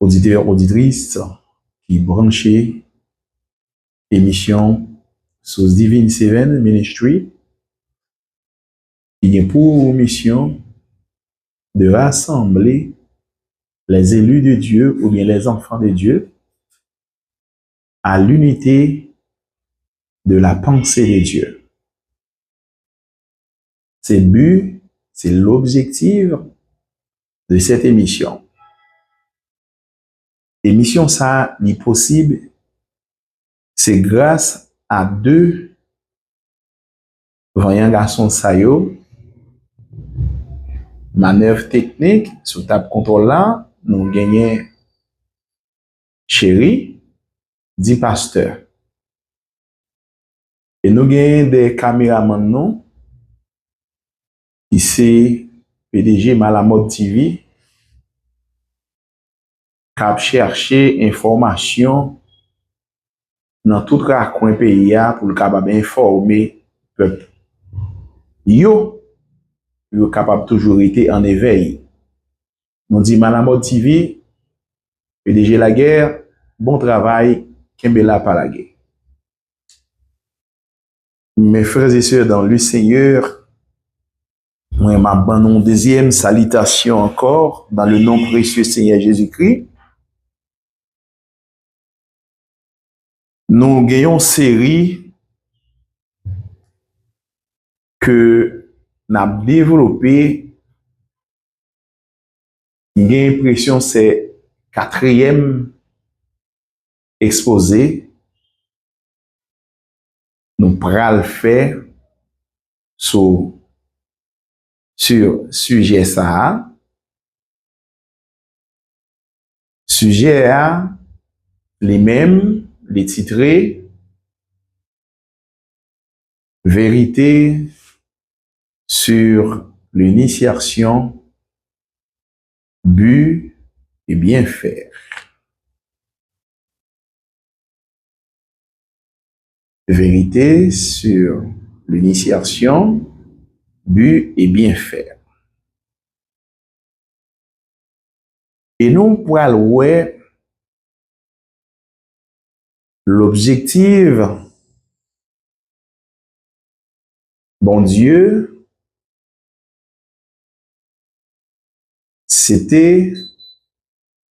auditeurs, auditrices qui branchaient émission sous Divine Seven Ministry, qui a pour mission de rassembler les élus de Dieu ou bien les enfants de Dieu à l'unité de la pensée de Dieu. C'est le but, c'est l'objectif de cette émission. Émission ça n'est possible, c'est grâce à deux vaillants garçons sayo, manœuvre technique, sous table contrôle là, nous gagnons Chéri, dit pasteur. Et nous gagnons des caméramans nous, qui c'est PDG Malamode TV, qui a cherché information dans tout coin pays pour le capable informer le peuple. Yo capable toujours été en éveil. Nous dit Malamode TV, PDG la guerre, bon travail, Kembela par la guerre. Mes frères et sœurs dans le Seigneur, moi m'abandonne une deuxième salutation encore dans le nom précieux Seigneur Jésus-Christ. Nous gagnons une série que nous avons développée. J'ai l'impression que c'est quatrième exposé. Nous pourrons le faire sur sujet ça. Sujet à les mêmes, les titrés, vérité sur l'initiation, but et bien faire. Vérité sur l'initiation, but et bien faire. Et nous pourrons voir l'objectif, bon Dieu, c'était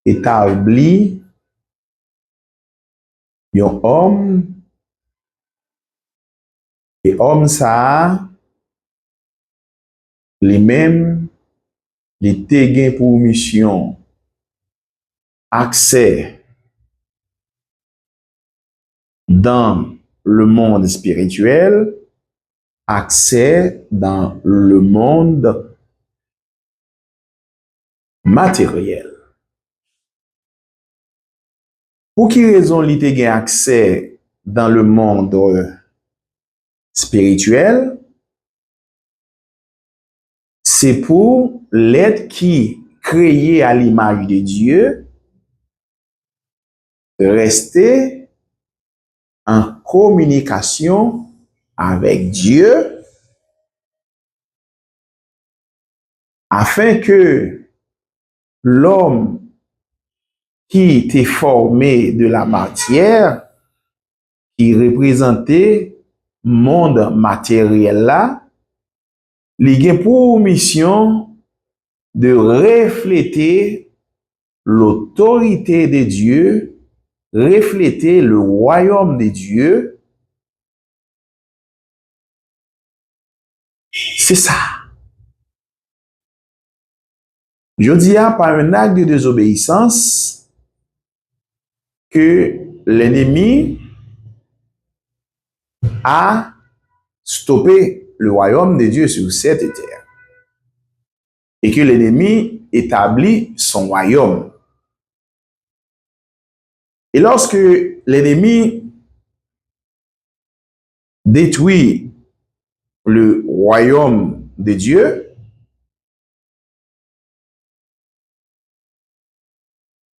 établi un homme, et homme ça, les mêmes, les téguins pour mission, accès dans le monde spirituel, accès dans le monde matériel. Pour qui raison il te gain accès dans le monde spirituel? C'est pour l'être qui créé à l'image de Dieu de rester en communication avec Dieu afin que l'homme qui était formé de la matière, qui représentait monde matériel là, il a pour mission de refléter l'autorité de Dieu, refléter le royaume de Dieu. C'est ça. Je dis par un acte de désobéissance que l'ennemi a stoppé le royaume de Dieu sur cette terre. Et que l'ennemi établit son royaume. Et lorsque l'ennemi détruit le royaume de Dieu,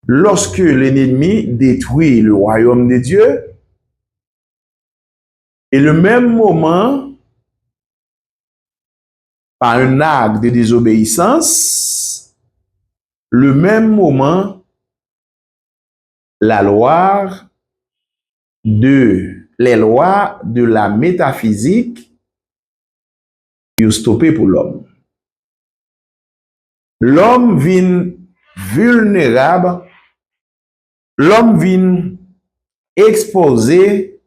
lorsque l'ennemi détruit le royaume de Dieu, et le même moment, par un acte de désobéissance, le même moment, les lois de la métaphysique ont stoppé pour l'homme. L'homme vient vulnérable, l'homme vient exposé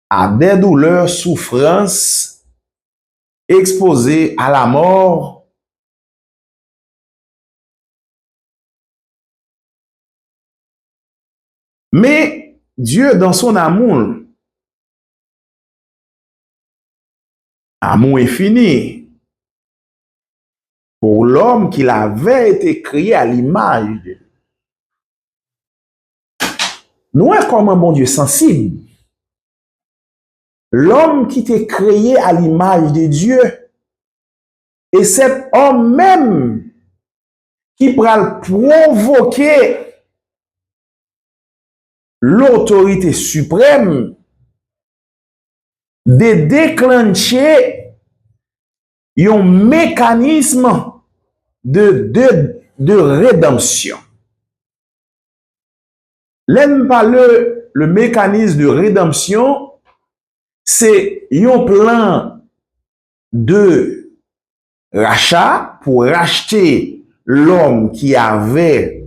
à des douleurs, souffrances, exposé à la mort. Mais Dieu, dans son amour infini, pour l'homme qu'il avait été créé à l'image de Dieu. Nous sommes comme un bon Dieu sensible. L'homme qui était créé à l'image de Dieu, et cet homme même qui pourra provoquer l'autorité suprême de déclencher un mécanisme de rédemption. L'aime pas le mécanisme de rédemption, c'est un plan de rachat pour racheter l'homme qui avait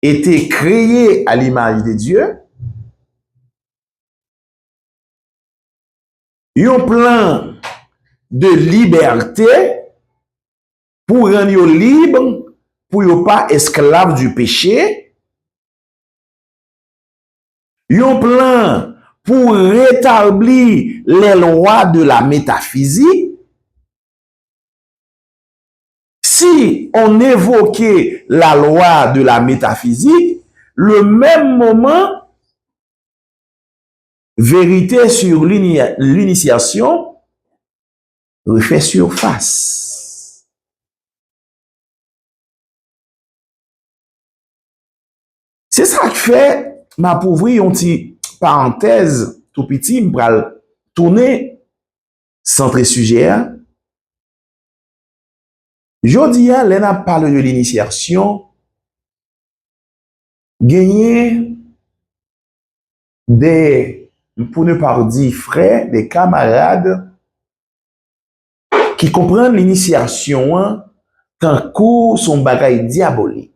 été créé à l'image de Dieu. Un plan de liberté pour rendre libre, pour ne pas esclave du péché. Un plan pour rétablir les lois de la métaphysique. Si on évoquait la loi de la métaphysique, le même moment, vérité sur l'initiation refait surface. C'est ça qui fait, ma pauvre, une petite parenthèse tout petit, je vais tourner centre sujet. Jodi, là, on parle de l'initiation, gagner des, pour ne pas dire frères, des camarades qui comprennent l'initiation tant que son bagage diabolique.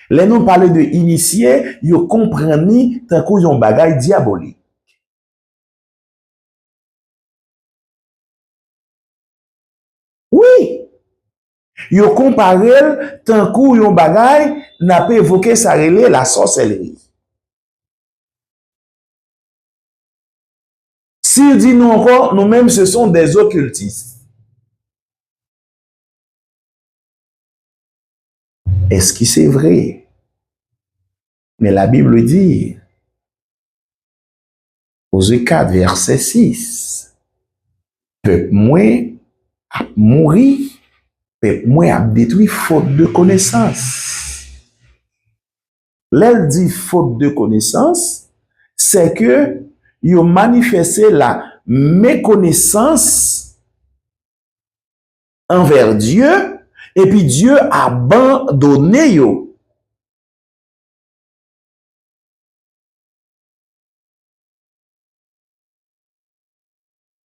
Les nous parler de initié, ils comprennent tant que son bagage diabolique. Oui, ils comparent tant que son bagage n'a pas évoqué sa relais la sorcellerie. S'il dit nous encore, nous-mêmes ce sont des occultistes. Est-ce que c'est vrai? Mais la Bible dit, Osée 4, verset 6, peuple moins a mouru, peuple moins a détruit faute de connaissance. L'elle dit faute de connaissance, c'est que ils ont manifesté la méconnaissance envers Dieu, et puis Dieu a abandonné yo.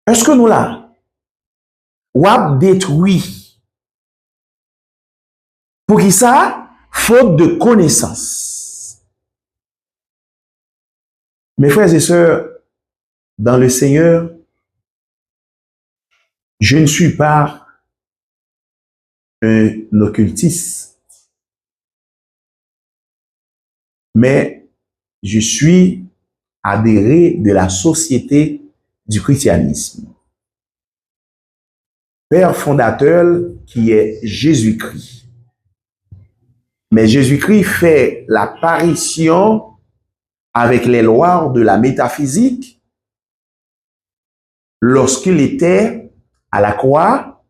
Est-ce que nous là, ou a détruit pour qui ça? Faute de connaissance. Mes frères et sœurs, dans le Seigneur, je ne suis pas un occultiste, mais je suis adhéré de la société du christianisme. Père fondateur qui est Jésus-Christ. Mais Jésus-Christ fait l'apparition avec les lois de la métaphysique lorsqu'il était à la croix.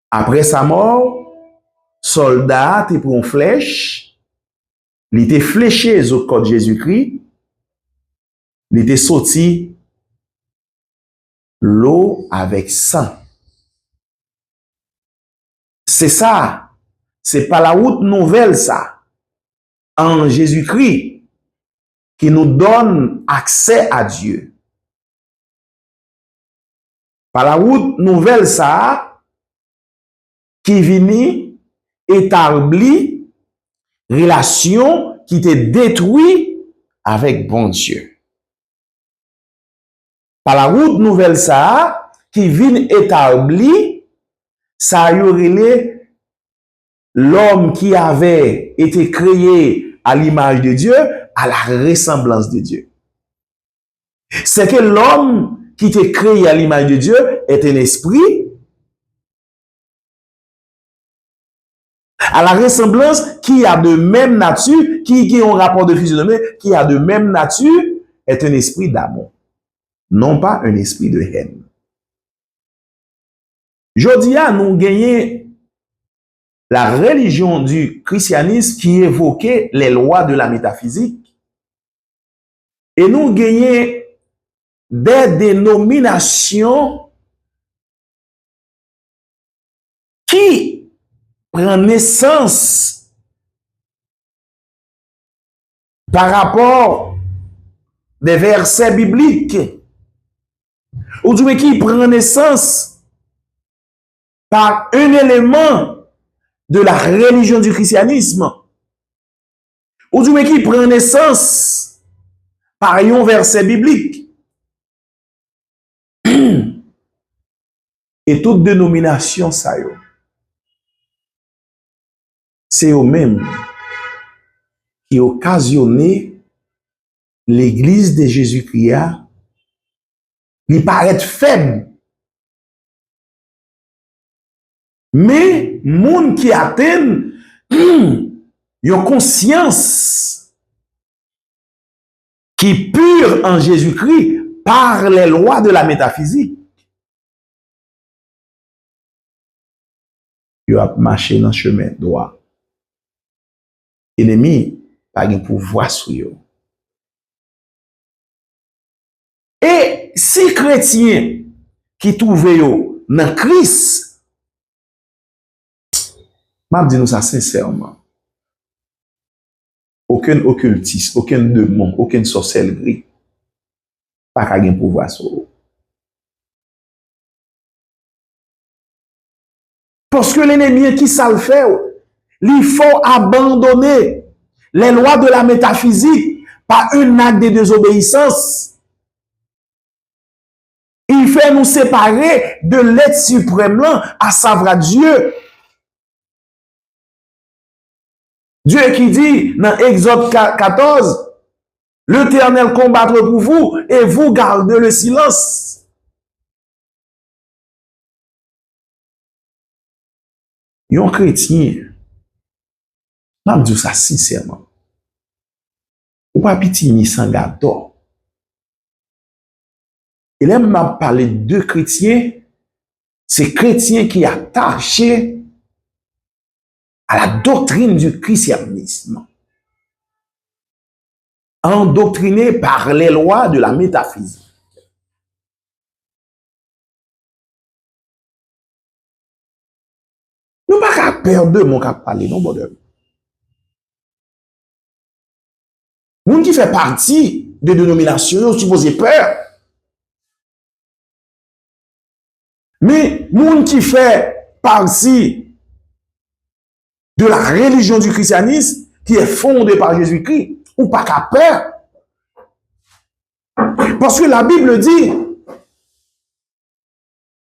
Après sa mort, soldat et pour une flèche, il était fléché au corps de Jésus-Christ, il était sorti l'eau avec sang. C'est ça. C'est pas la route nouvelle, ça. En Jésus-Christ, qui nous donne accès à Dieu. Par la route nouvelle, ça, qui vient établir relation qui te détruit avec bon Dieu. Par la route nouvelle, ça, qui vient établir, ça y aurait l'homme qui avait été créé à l'image de Dieu, à la ressemblance de Dieu. C'est que l'homme qui était créé à l'image de Dieu est un esprit à la ressemblance qui a de même nature, qui a un rapport de physionomie, qui a de même nature, est un esprit d'amour, non pas un esprit de haine. Jodia, nous gagnons la religion du christianisme qui évoquait les lois de la métaphysique. Et nous gagnons des dénominations qui prennent naissance par rapport des versets bibliques, ou du moins qui prennent naissance par un élément de la religion du christianisme, ou du moins qui prend naissance par un verset biblique. Et toute dénomination, ça y est, c'est eux-mêmes qui occasionné l'église de Jésus-Christ, il paraît faible. Mais, moun qui atteignent, yon conscience qui pure en Jésus-Christ par les lois de la métaphysique. Yo a marché dans le chemin droit. Ennemi, pas de pouvoir sur yo. Et si chrétiens qui trouvent yo dans Christ, m'a dit nous ça sincèrement. Aucun occultiste, aucun démon, aucune sorcellerie, pas qu'à gen pouvoir sur eux. Parce que l'ennemi qui ça le fait, il faut abandonner les lois de la métaphysique par un acte de désobéissance. Il fait nous séparer de l'être suprême là, à savoir Dieu. Dieu qui dit dans Exode 14, l'Éternel combattra pour vous et vous gardez le silence. Yon chrétien, m'a dit ça sincèrement. Ou pas piti ni sans gâteau. Et là, m'a parlé de chrétiens, c'est chrétiens qui attachés à la doctrine du christianisme, endoctrinés par les lois de la métaphysique. Nous pas qu'à perdre de mon cap parler, non, bon de. Moun qui fait partie de dénominations, supposé peur. Mais moun qui fait partie de la religion du christianisme, qui est fondée par Jésus-Christ, ou pas qu'à peur. Parce que la Bible dit,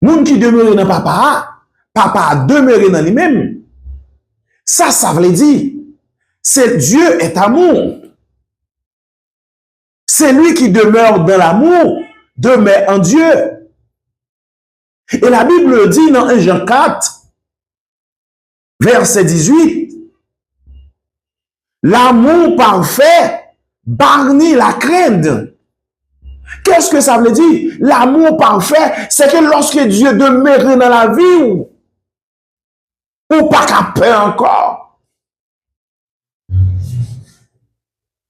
moun qui demeure dans papa a demeuré dans lui-même. Ça veut dire, c'est Dieu est amour. C'est lui qui demeure dans l'amour, demeure en Dieu. Et la Bible dit dans 1 Jean 4, verset 18, l'amour parfait barnit la crainte. Qu'est-ce que ça veut dire? L'amour parfait, c'est que lorsque Dieu demeure dans la vie, ou pas qu'à peur encore.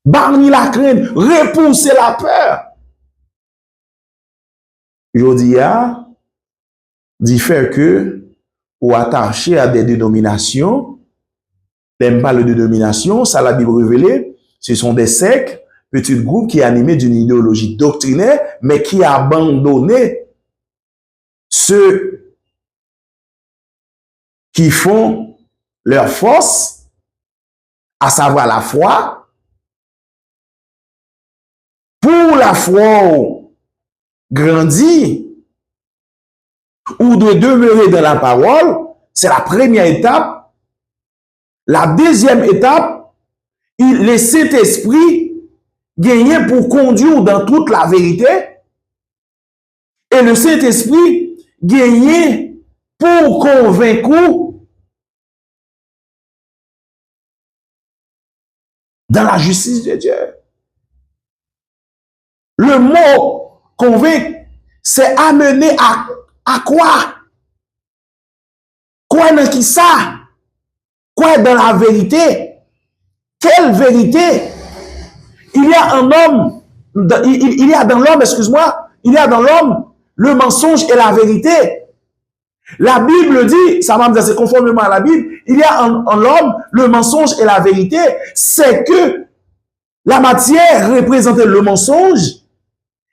Barnir la crainte, repousser la peur. Je dis, dit fait que ou attachés à des dénominations. N'aime pas les dénominations, ça la Bible révélée. Ce sont des sectes, petits groupes qui sont animés d'une idéologie doctrinaire, mais qui abandonnent ceux qui font leur force, à savoir la foi. Pour la foi grandir ou de demeurer dans la parole, c'est la première étape. La deuxième étape, le Saint-Esprit gagne pour conduire dans toute la vérité. Et le Saint-Esprit gagne pour convaincre dans la justice de Dieu. Le mot convaincre, c'est amener à quoi? Quoi dans qui ça? Quoi dans la vérité? Quelle vérité? Il y a un homme, il y a dans l'homme, excuse-moi, il y a dans l'homme le mensonge et la vérité. La Bible dit, ça va me dire, c'est conformément à la Bible, il y a en l'homme le mensonge et la vérité. C'est que la matière représentait le mensonge,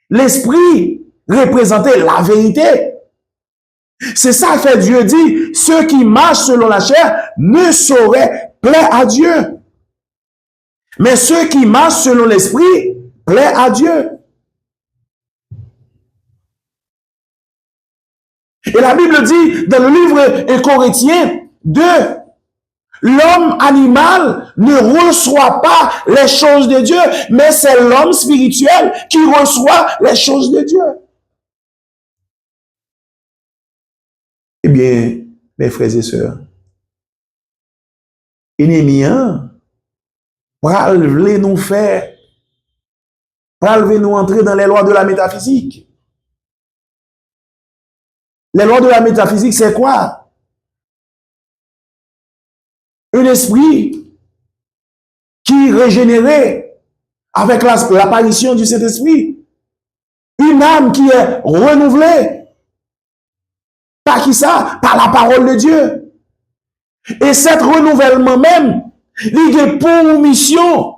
l'esprit représentait la vérité. C'est ça que Dieu dit, ceux qui marchent selon la chair ne sauraient plaire à Dieu. Mais ceux qui marchent selon l'esprit plaisent à Dieu. Et la Bible dit dans le livre Corinthiens 2, l'homme animal ne reçoit pas les choses de Dieu, mais c'est l'homme spirituel qui reçoit les choses de Dieu. Eh bien, mes frères et sœurs, ennemis, pral vle nous faire, pral vle nous entrer dans les lois de la métaphysique. Les lois de la métaphysique, c'est quoi? Un esprit qui est régénéré avec l'apparition du Saint-Esprit. Une âme qui est renouvelée. Par qui ça? Par la parole de Dieu. Et cet renouvellement même, il est pour mission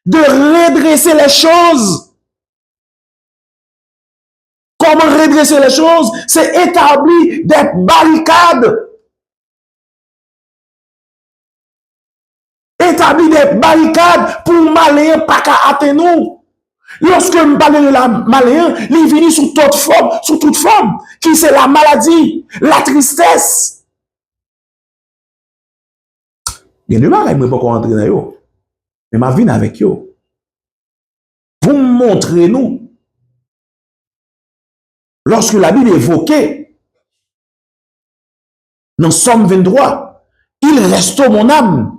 de redresser les choses. Comment redresser les choses? C'est établir des barricades. Établir des barricades pour malin pas qu'à atteindre nous. Lorsque nous parlons de la malin, il vient sous toute forme, qui c'est la maladie, la tristesse. Bien de mal, je ne peux pas rentrer dans eux. Mais ma vie avec eux. Pour montrer nous, lorsque la Bible évoquait, dans Somme 23, il restaure mon âme.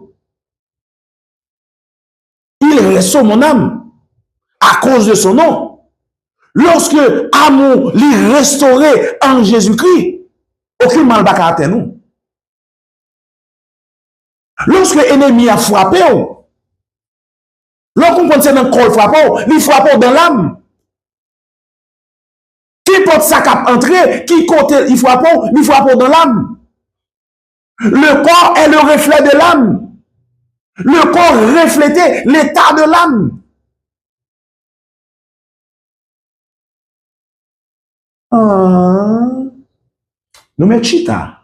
Il restaure mon âme à cause de son nom. Lorsque amour l'est restauré en Jésus-Christ, aucun mal va atteindre nous. Lorsque l'ennemi a frappé, lorsqu'on pense dans le corps frappé, il frappe dans l'âme. Qui porte sa cape entrée, qui côté il frappe dans l'âme. Le corps est le reflet de l'âme. Le corps reflétait l'état de l'âme. Nous mettons chita.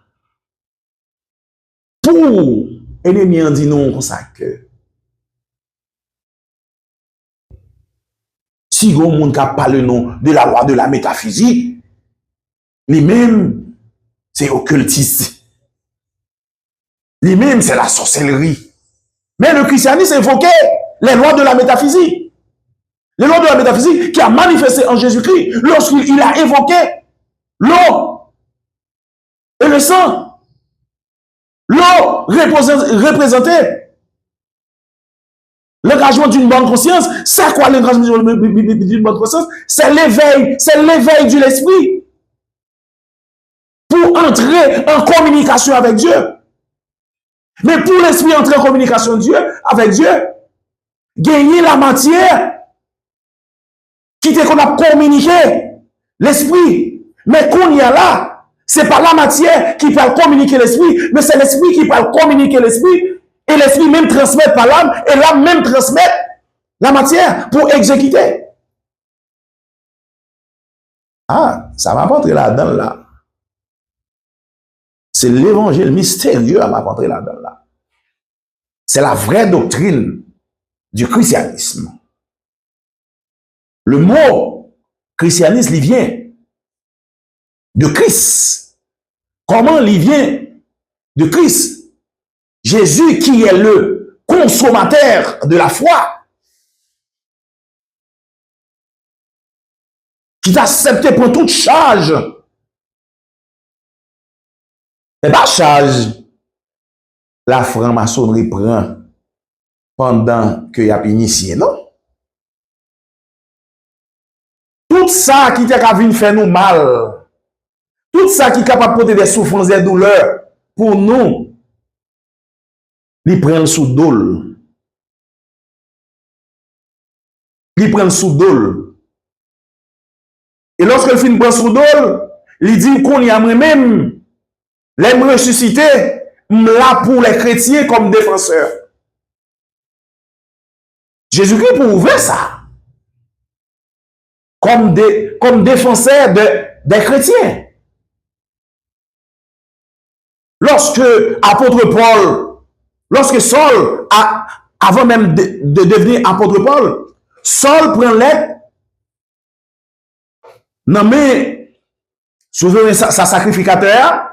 Pour ennemi en dit non comme ça que si on monde qui parle non de la loi de la métaphysique, lui-même c'est occultiste. Lui-même c'est la sorcellerie. Mais le christianisme évoquait les lois de la métaphysique. Les lois de la métaphysique qui a manifesté en Jésus-Christ lorsqu'il a évoqué l'eau et le sang. L'eau représentait l'engagement d'une bonne conscience. C'est quoi l'engagement d'une bonne conscience? C'est l'éveil de l'esprit pour entrer en communication avec Dieu. Mais pour l'esprit entrer en communication avec Dieu, gagner la matière qui était qu'on a communiqué l'esprit. Mais qu'on y a là, C'est pas la matière qui peut communiquer l'esprit, mais c'est l'esprit qui peut communiquer l'esprit, et l'esprit même transmet par l'âme, et l'âme même transmet la matière pour exécuter. Ah, ça va pas entrer là-dedans, là. C'est l'évangile mystérieux à m'apporter là-dedans, là. C'est la vraie doctrine du christianisme. Le mot christianisme, il vient de Christ. Comment il vient de Christ? Jésus qui est le consommateur de la foi, qui t'a accepté pour toute charge. Et pas charge, la franc-maçonnerie prend pendant qu'il y a initié, non? Tout ça qui t'a venir faire nous mal, tout ça qui est capable de porter des souffrances et des douleurs pour nous, ils prennent sous dol. Ils prennent sous dol. Et lorsque le film prend sous dol, il dit qu'on y a moi-même, les me ressusciter, là pour les chrétiens comme défenseurs. Jésus-Christ pour ouvrir ça. Comme défenseur des chrétiens. Lorsque apôtre Paul, lorsque Saul, avant même de devenir apôtre Paul, Saul prend l'aide, nommé souverain sa sacrificateur,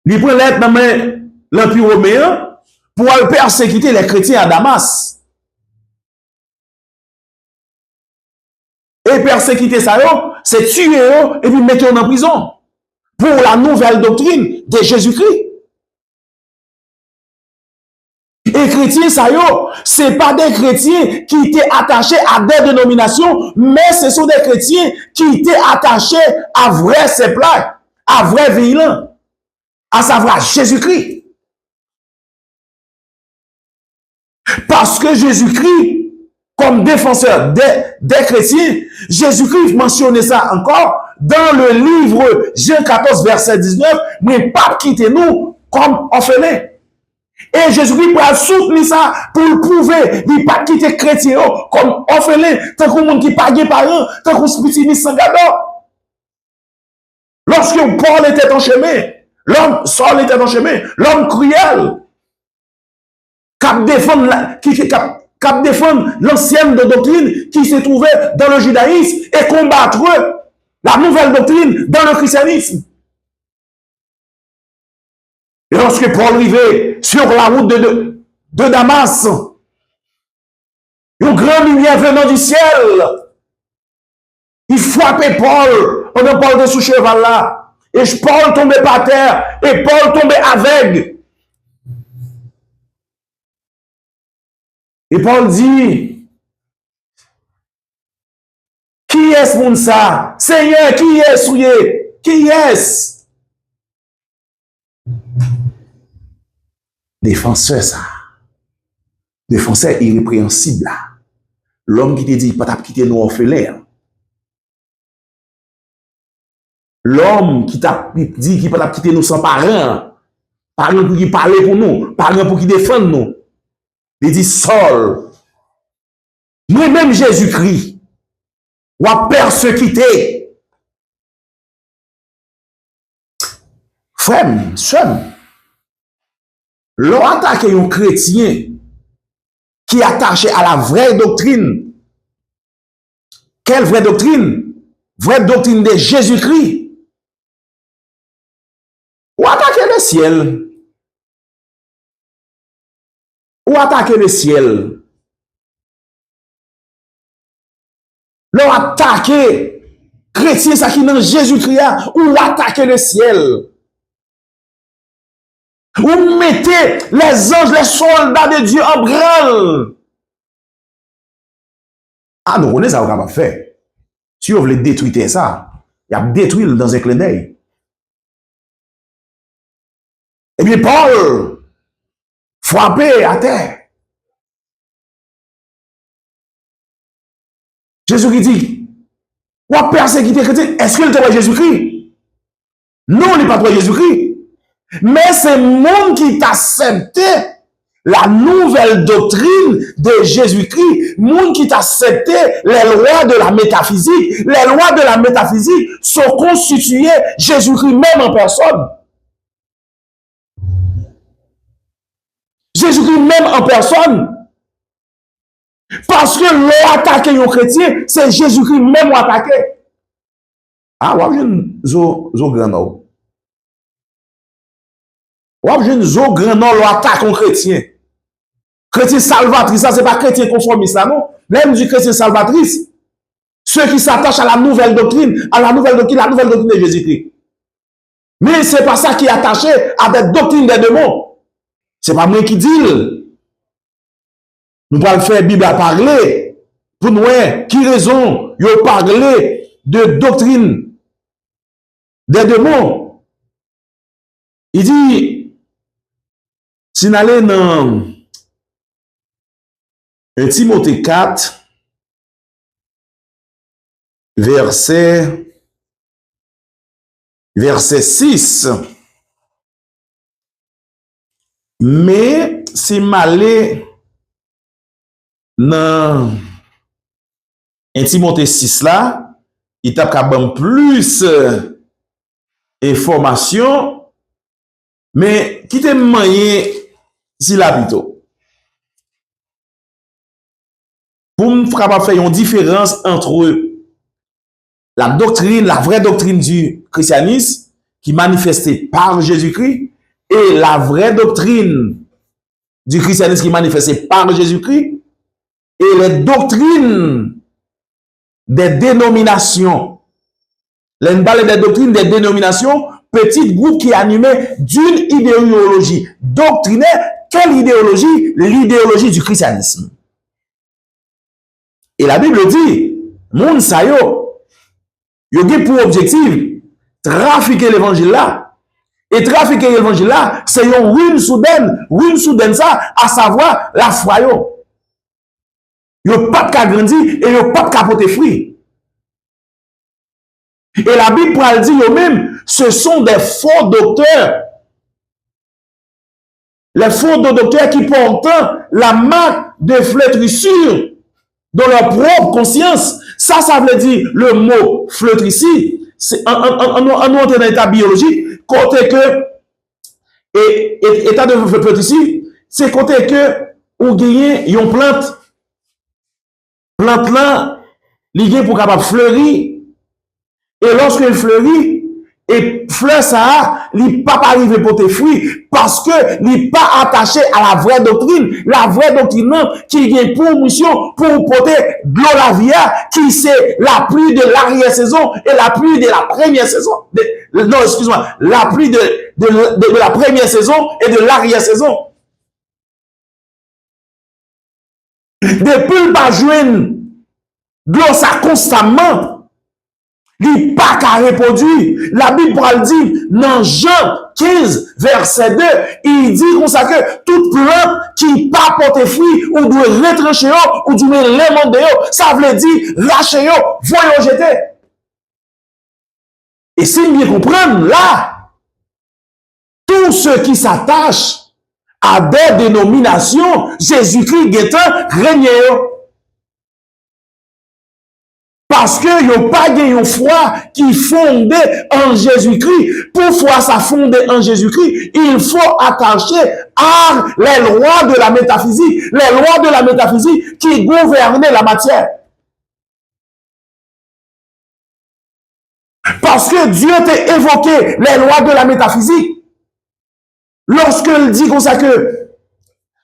il prend l'aide nommé l'Empire romain pour persécuter les chrétiens à Damas. Et persécuter ça, c'est tuer et puis mettre en prison pour la nouvelle doctrine de Jésus-Christ. Et chrétiens, ça c'est pas des chrétiens qui étaient attachés à des dénominations, mais ce sont des chrétiens qui étaient attachés à vrai seppelage, à vrai violent, à savoir Jésus-Christ. Parce que Jésus-Christ, comme défenseur des chrétiens, Jésus-Christ mentionnait ça encore dans le livre Jean 14, verset 19, mais pas quitter nous comme orphelins. Et Jésus-Christ peut soutenir ça pour le prouver. Il pas quitter chrétien comme orphelin, tant qu'on monde qui pas de parents, tant qu'on se petit sans gado. Lorsque Paul était en chemin, l'homme, Saul était en chemin, l'homme cruel, cap défendre l'ancienne doctrine qui se trouvait dans le judaïsme et combattre la nouvelle doctrine dans le christianisme. Et lorsque Paul arrivait sur la route de Damas, une grande lumière venant du ciel, il frappait Paul, on a Paul de sous cheval là, et Paul tombait par terre, et Paul tombait aveugle. Et Paul dit, qui est-ce pour ça? Seigneur, qui est-ce? Qui est-ce? Défenseur ça. Défenseur irrépréhensible là. L'homme qui te dit, pas quitter nous orphelins. L'homme qui t'a dit qu'il pas quitter nous sans parents. Parents pour qui parler pour nous. Parents pour qui défendre nous. Il dit, Saul, moi-même Jésus-Christ, ou a persécuté. Frère, soeur, l'on attaque un chrétien qui est attaché à la vraie doctrine. Quelle vraie doctrine? Vraie doctrine de Jésus-Christ. Ou attaquer le ciel. Ou attaquer le ciel. L'on attaquer chrétien, ça qui dans Jésus-Christ, ou attaquer le ciel. Ou mettez les anges, les soldats de Dieu en branle. Ah, nous connaissons ça, on va faire. Si vous voulez détruire ça, il y a détruire dans un clin d'œil. Eh bien, Paul, frappé à terre. Jésus qui dit, ou persécuter chrétien, est-ce qu'il te voit Jésus-Christ? Non, il n'est pas toi Jésus-Christ. Mais c'est monde qui t'a accepté la nouvelle doctrine de Jésus-Christ, monde qui t'a accepté les lois de la métaphysique. Les lois de la métaphysique sont constituées Jésus-Christ même en personne. Jésus-Christ même en personne. Parce que l'on attaque les chrétiens, c'est Jésus-Christ même qui attaque. Ah, wap jen zo grand nou. Wap jen zo grand nou l'on attaque les chrétien. Chrétien salvatrice, ça c'est pas chrétien conformiste là, non? Même du chrétien salvatrice. Ceux qui s'attachent à la nouvelle doctrine, la nouvelle doctrine de Jésus-Christ. Mais c'est pas ça qui est attaché à des doctrines des démons. C'est pas moi qui dis. Nous allons faire Bible à parler pour nous qui raison yo parler de doctrine des démons. Il dit si nous allons dans 1 Timothée 4 verset 6. Mais si m'aller dans 1 Timothée 6 là, il t'a capable plus information, mais qui te moyen si la plutôt. Pour me faire une différence entre la doctrine, la vraie doctrine du christianisme qui est manifestée par Jésus-Christ et la vraie doctrine du christianisme qui est manifestée par Jésus-Christ et les doctrines des dénominations. Les des doctrines des dénominations, petit groupe qui est animé d'une idéologie doctrinaire. Quelle idéologie? L'idéologie du christianisme. Et la Bible dit, moun sa yo gen pour objectif trafiquer l'évangile là. Et trafiquer l'évangile là, c'est yon ruine soudaine ça, à savoir la foi yo. Yo pas ka grandi et yo pas ka porter fruit. Et la Bible pral dit yo même, ce sont des faux docteurs. Les faux docteurs qui portent la marque de flétrissure dans leur propre conscience. Ça veut dire le mot flétrissure. C'est en nous dans l'état biologique, côté que état de flétrissure, c'est côté que ou gagne yon plante là, li gen pour capable fleurir. Et lorsqu'elle fleurit, et fleur ça, li pas arrivé pour tes fruits, parce que li pas attaché à la vraie doctrine qui vient pour mission, pour porter de l'eau la vie, qui c'est la pluie de l'arrière-saison et la pluie de la première saison. Non, excuse-moi, la pluie de la première saison et de l'arrière-saison. Depuis le pas joindre de l'eau ça constamment, il pas qu'à reproduire. La Bible dit dans Jean 15 verset 2, il dit comme ça que toute plante qui pas porte fruit ou doit retrancher ou doit l'émonder, ça veut dire racher, voyons jeter. Et si vous bien comprendre là, tous ceux qui s'attachent à des dénominations, Jésus-Christ guettant règne. Parce que yon pas une foi qui fonde en Jésus-Christ. Pour foi ça fonde en Jésus-Christ, il faut attacher à les lois de la métaphysique. Les lois de la métaphysique qui gouvernent la matière. Parce que Dieu t'a évoqué les lois de la métaphysique. Lorsqu'il dit comme ça que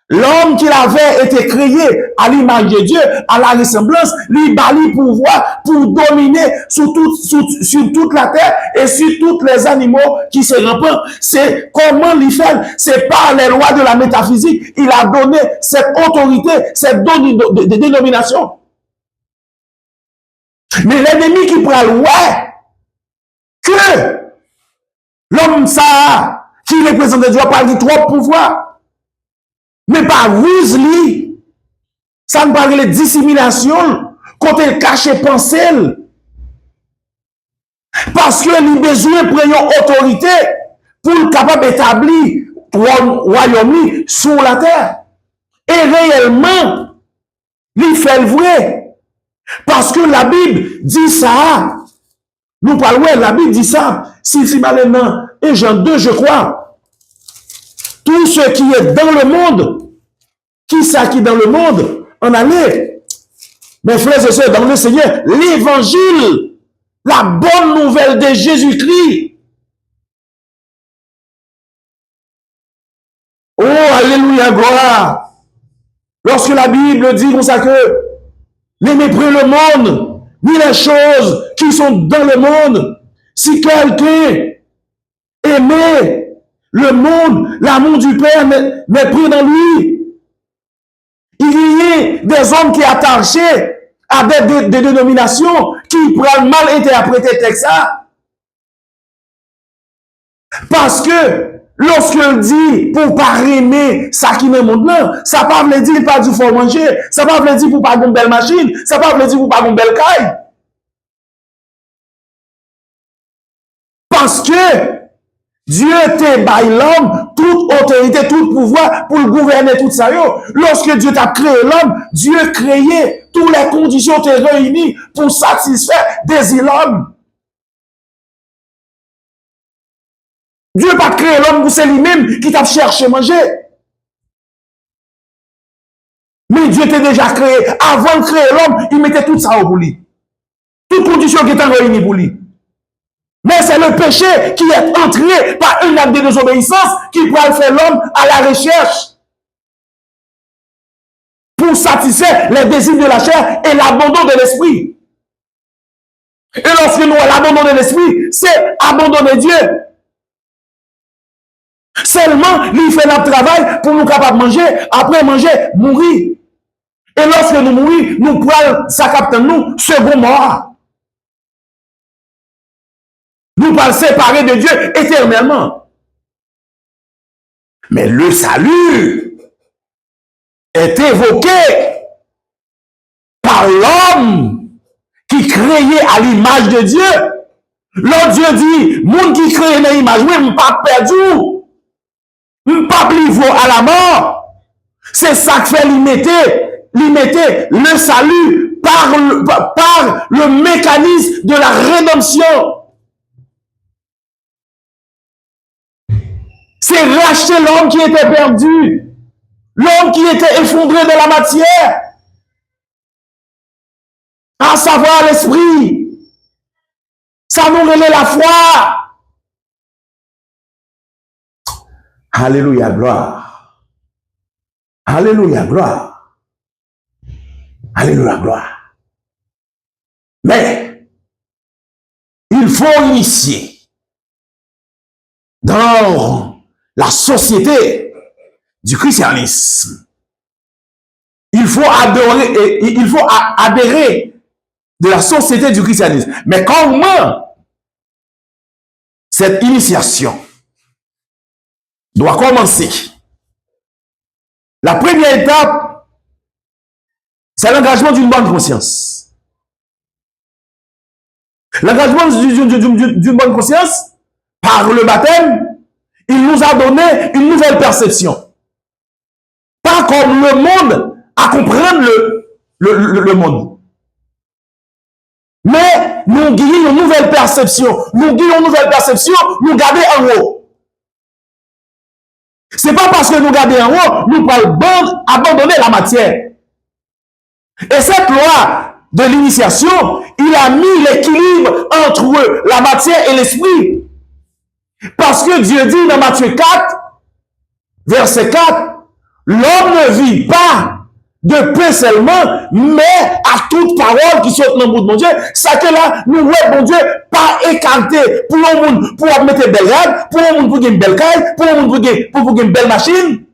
l'homme qu'il avait été créé à l'image de Dieu, à la ressemblance, lui bali pouvoir pour dominer sur toute la terre et sur tous les animaux qui se rampent. C'est comment il fait, c'est par les lois de la métaphysique, il a donné cette autorité, cette dénomination. Mais l'ennemi qui prend ouais, que l'homme ça, qui représente Dieu, parle de trop pouvoir. Mais par ruse li, ça ne parle de dissimulation, quand elle cache pensée. Parce que les besoins prennent autorité pour capable d'établir royaume sur la terre. Et réellement, il fait le vrai. Parce que la Bible dit ça. Nous parlons, la Bible dit ça. Si maintenant, et Jean 2, je crois, tout ce qui est dans le monde, qui ça qui est dans le monde, en allait. Mes frères et sœurs, dans le Seigneur, l'évangile, la bonne nouvelle de Jésus-Christ. Oh, alléluia, gloire. Lorsque la Bible dit comme ça que n'aimez plus le monde, ni les choses qui sont dans le monde. Si quelqu'un aimait le monde, l'amour du Père n'est plus dans lui. Il y a des hommes qui attachés à des dénominations qui prennent mal interpréter le texte. Parce que lorsqu'il dit pour pas aimer ça qui n'est monde là, ça ne veut pas dire pas du faut manger, ça ne veut pas dire pour pas une belle machine, ça ne veut pas dire pour pas une belle caille. Parce que Dieu te baille l'homme toute autorité, tout pouvoir pour gouverner tout ça. Lorsque Dieu t'a créé l'homme, Dieu créé toutes les conditions te réunies pour satisfaire désir l'homme. Dieu n'a pas créé l'homme pour c'est lui-même qui t'a cherché manger. Mais Dieu t'a déjà créé. Avant de créer l'homme, il mettait tout ça pour lui. Toutes conditions qui étaient réunies pour lui. Mais c'est le péché qui est entré par une acte de désobéissance qui pourra faire l'homme à la recherche pour satisfaire les désirs de la chair et l'abandon de l'esprit. Et lorsque nous avons l'abandon de l'esprit, c'est abandonner Dieu. Seulement, il fait notre travail pour nous capables de manger, après manger, mourir. Et lorsque nous mourons, nous pourrons s'accapter nous, second mort. Nous pourrons séparer de Dieu éternellement. Mais le salut est évoqué par l'homme qui créé à l'image de Dieu. L'autre Dieu dit, monde qui crée dans l'image, oui, je ne pas perdu. Je ne pas plivre à la mort. C'est ça que fait limiter le salut par le mécanisme de la rédemption. C'est racheter l'homme qui était perdu, l'homme qui était effondré de la matière, à savoir l'esprit. Ça nous relève la foi. Alléluia, gloire. Alléluia, gloire. Alléluia, gloire. Mais, il faut initier dans la société du christianisme. Il faut adhérer de la société du christianisme. Mais comment cette initiation doit commencer? La première étape, c'est l'engagement d'une bonne conscience. L'engagement d'une bonne conscience, par le baptême, il nous a donné une nouvelle perception. Pas comme le monde à comprendre le monde. Mais nous avons une nouvelle perception. Nous avons une nouvelle perception, nous gardons en haut. Ce n'est pas parce que nous gardons en haut, nous pouvons abandonner la matière. Et cette loi de l'initiation, il a mis l'équilibre entre la matière et l'esprit. Parce que Dieu dit dans Matthieu 4, verset 4, l'homme ne vit pas de pain seulement, mais à toute parole qui sort dans le bout de mon Dieu. Ça que là, nous voyons mon Dieu pas écarté pour le monde pour mettre belle règle, pour le monde pour une belle caille, pour le monde pour une belle machine.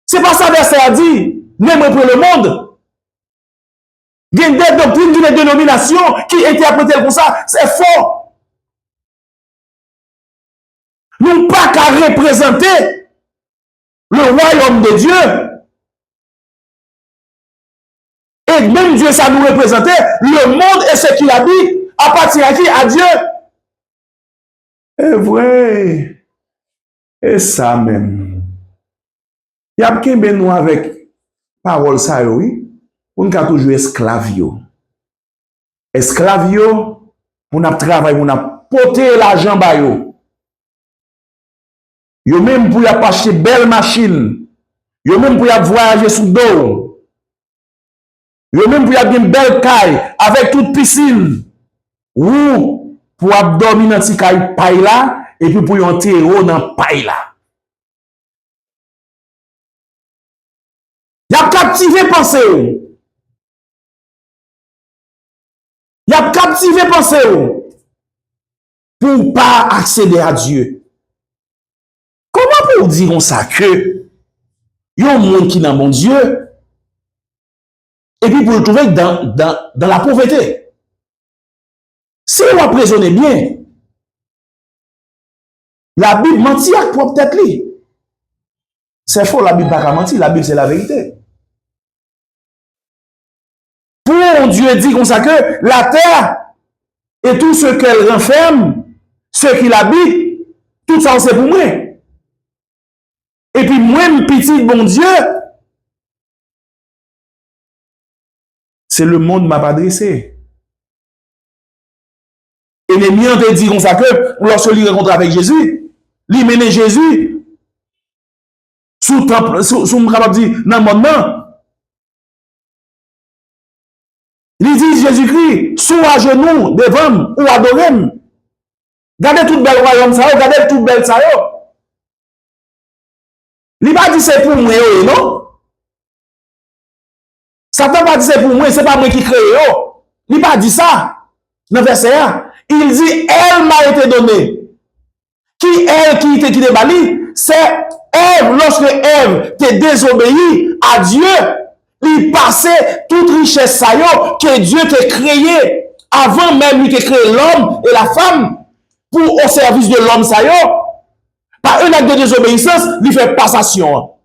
C'est pas ça verset a dit. N'aimez pour le monde. Il y a des doctrines, des dénominations qui interprètent comme ça. C'est faux. Nous pas qu'à représenter le royaume de Dieu. Et même Dieu, ça nous représentait le monde et ce qu'il habite appartient à qui? À Dieu. est vrai. Et ça même. Y a qu'un ben nous avec parole ça, oui. On a toujours esclave yo. Esclave yo, on a travaillé, on a porté l'argent ba yo. Yo même pour y acheter belle machine. Yo même pour y voyager sous d'eau. Yo même pour y avoir une belle caille avec toute piscine. Ou pour dormir dans cette caille paille là et puis pour y entrer dans paille là. Y a captivé pensée. Y a captivé pensée pour pas accéder à Dieu. Comment pour dire ça que y a un monde qui n'a bon Dieu et puis pour le trouver dans la pauvreté? Si on va raisonner bien, la Bible mentit à propre tête li. C'est faux, la Bible pas mentir, la Bible c'est la vérité. Pour Dieu dit comme ça que la terre et tout ce qu'elle renferme, ceux qui l'habitent, tout ça c'est pour moi. Et puis moi, petit bon Dieu, c'est le monde m'a adressé. Et les miens te dit comme ça que lorsque il rencontre avec Jésus, il mène Jésus sous temple, sous capable dire dans le monde. Il dit Jésus-Christ, sous à genoux devant ou adorem. Gardez toute belle royaume ça, gardez toute belle ça. Il pas dit c'est pour moi, non? Satan pas dit c'est pour moi, c'est pas moi qui crée. Il pas dit ça. Dans verset 1, il dit elle m'a été donnée. Qui elle qui te débali, c'est Ève. Lorsque Ève te désobéi à Dieu, il passait toute richesse ça que Dieu t'a créé avant même lui te créé l'homme et la femme pour au service de l'homme ça par un acte de désobéissance, il fait passation.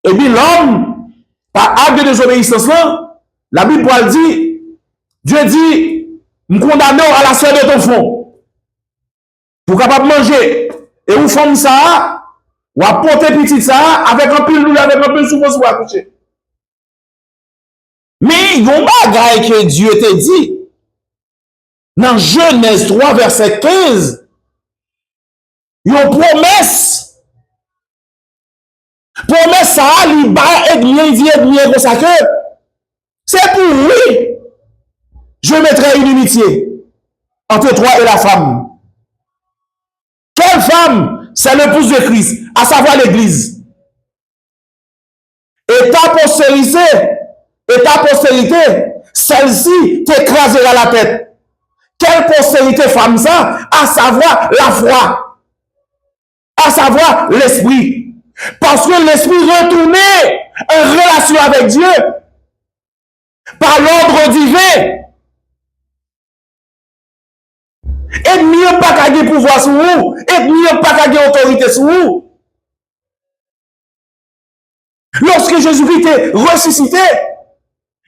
Et puis l'homme, par acte de désobéissance là, la Bible dit, Dieu dit, me condamne à la sueur de ton front. Pour capable manger. Et vous femme ça, ou apporter petit ça, avec un peu de douleur, avec un peu de souffrance, ou accoucher. Mais il y a un bagage que Dieu te dit, dans Genèse 3, verset 15, il y a une promesse. Promesse ça, il va être bien comme ça que c'est pour lui. Je mettrai une inimitié entre toi et la femme. Quelle femme? C'est l'épouse de Christ, à savoir l'Église. Et ta postérité, celle-ci t'écrasera la tête. Quelle postérité femme ça? À savoir la foi, à savoir l'esprit. Parce que l'esprit retourné en relation avec Dieu par l'ordre divin. Et mieux pas qu'à gagner pouvoir sur vous, et mieux pas qu'à gagner autorité sur vous. Lorsque Jésus-Christ était ressuscité,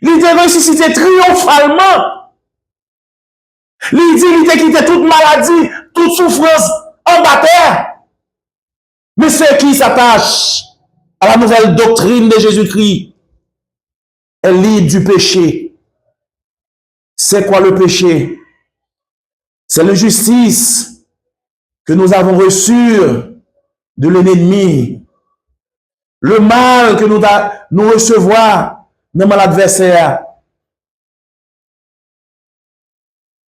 il était ressuscité triomphalement. Il dit qu'il était quitté toute maladie, toute souffrance en bataille. Mais ceux qui s'attachent à la nouvelle doctrine de Jésus-Christ est libre du péché. C'est quoi le péché? C'est l'injustice que nous avons reçue de l'ennemi. Le mal que nous recevons dans l'adversaire.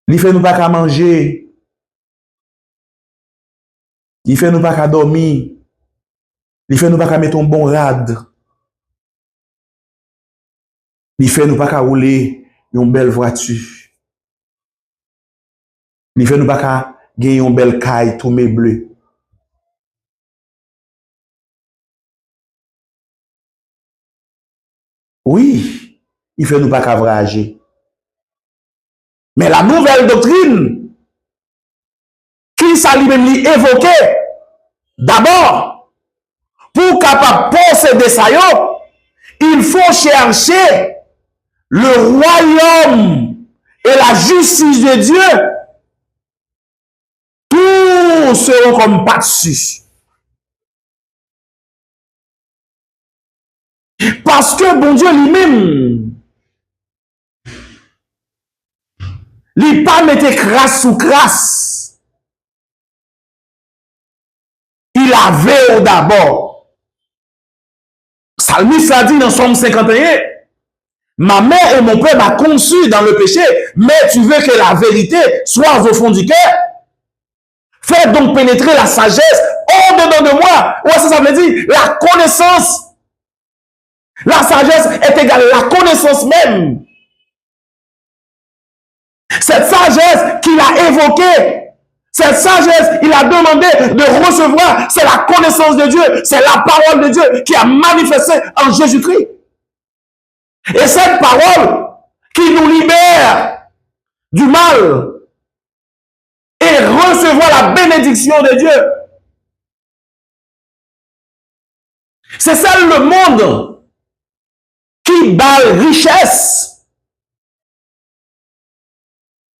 Il fait nous pas qu'à manger. Il fait nous pas qu'à dormir. Il fait nous pas qu'à mettre un bon rad. Il fait nous pas qu'à rouler une belle voiture. Il fait nous pas qu'à gagner une belle caille tout meublé. Oui, il fait nous pas qu'à voyager. Mais la nouvelle doctrine, qui s'allie même évoqué, d'abord, pour capable posséder ça, il faut chercher le royaume et la justice de Dieu nous serons comme pas dessus. Parce que bon Dieu lui-même, il pas mettre crasse sous crasse. Il avait d'abord. Psalmiste a dit dans Somme 51, ma mère et mon père m'a conçu dans le péché, mais tu veux que la vérité soit au fond du cœur. Fais donc pénétrer la sagesse au-dedans de moi. Ouais, ça veut dire la connaissance. La sagesse est égale à la connaissance même. Cette sagesse qu'il a évoquée, cette sagesse, il a demandé de recevoir, c'est la connaissance de Dieu, c'est la parole de Dieu qui a manifesté en Jésus-Christ. Et cette parole qui nous libère du mal et recevoir la bénédiction de Dieu. C'est celle le monde qui balle richesse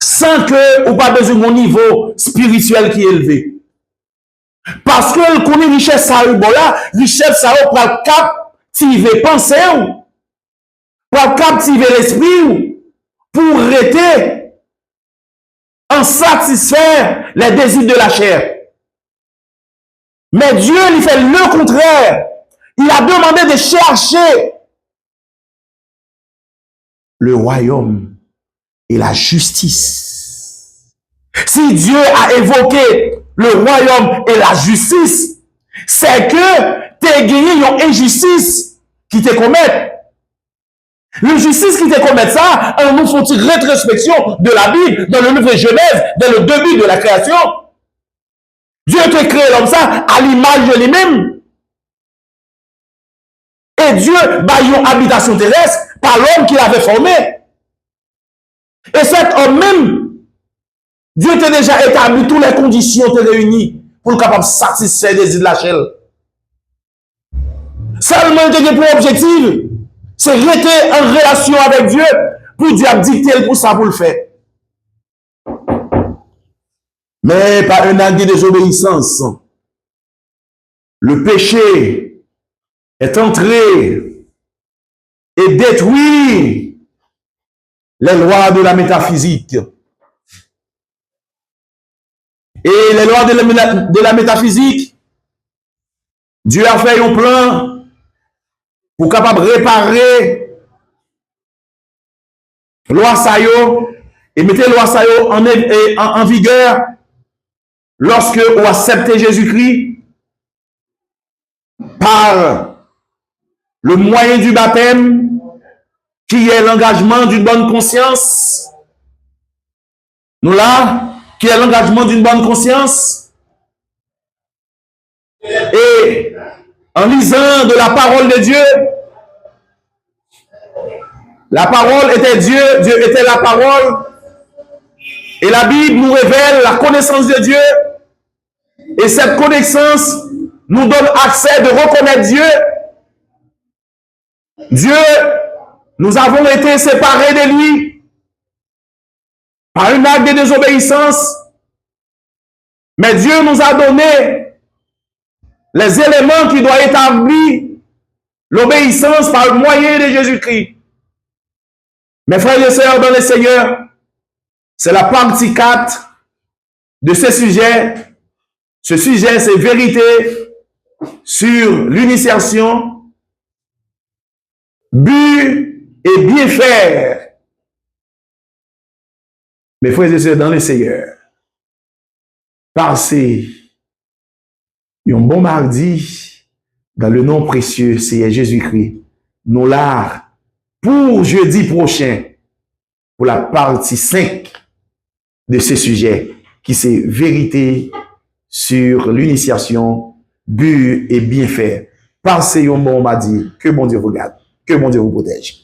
sans que ou pas besoin de mon niveau spirituel qui est élevé. Parce que connaît richesse ça bon là, richesse ça pour captiver penser ou pour captiver l'esprit pour rester en satisfaire les désirs de la chair. Mais Dieu lui fait le contraire. Il a demandé de chercher le royaume et la justice. Si Dieu a évoqué le royaume et la justice, c'est que tu as gagné une injustice qui te commet. L'injustice qui te commet ça, on nous faut une rétrospection de la Bible dans le livre de Genèse, dans le début de la création. Dieu te crée l'homme ça à l'image de lui-même. Et Dieu a une habitation terrestre par l'homme qu'il avait formé. Et cet homme même, Dieu t'a déjà établi toutes les conditions te réunies pour le capable de satisfaire les désirs de la chair. Seulement, il a pour objectif, c'est rester en relation avec Dieu pour Dieu dicter pour ça pour le faire. Mais par un acte de désobéissance, le péché est entré et détruit les lois de la métaphysique. Et les lois de la métaphysique, Dieu a fait un plan pour capable réparer loi Sayo et mettre loi Sayo en vigueur lorsque on accepte Jésus-Christ par le moyen du baptême qui est l'engagement d'une bonne conscience. Nous là, qui est l'engagement d'une bonne conscience. Et en lisant de la parole de Dieu, la parole était Dieu, Dieu était la parole. Et la Bible nous révèle la connaissance de Dieu. Et cette connaissance nous donne accès de reconnaître Dieu. Dieu, nous avons été séparés de lui par un acte de désobéissance. Mais Dieu nous a donné les éléments qui doivent établir l'obéissance par le moyen de Jésus-Christ. Mes frères et sœurs dans le Seigneur, c'est la partie 4 de ce sujet. Ce sujet, c'est vérité sur l'initiation, but et bien faire. Mes frères et sœurs dans le Seigneur, passez un bon mardi dans le nom précieux, c'est Jésus-Christ. Nous là pour jeudi prochain, pour la partie 5 de ce sujet, qui c'est vérité sur l'initiation, but et bien faire. Passez un bon mardi. Que bon Dieu vous garde. Que bon Dieu vous protège.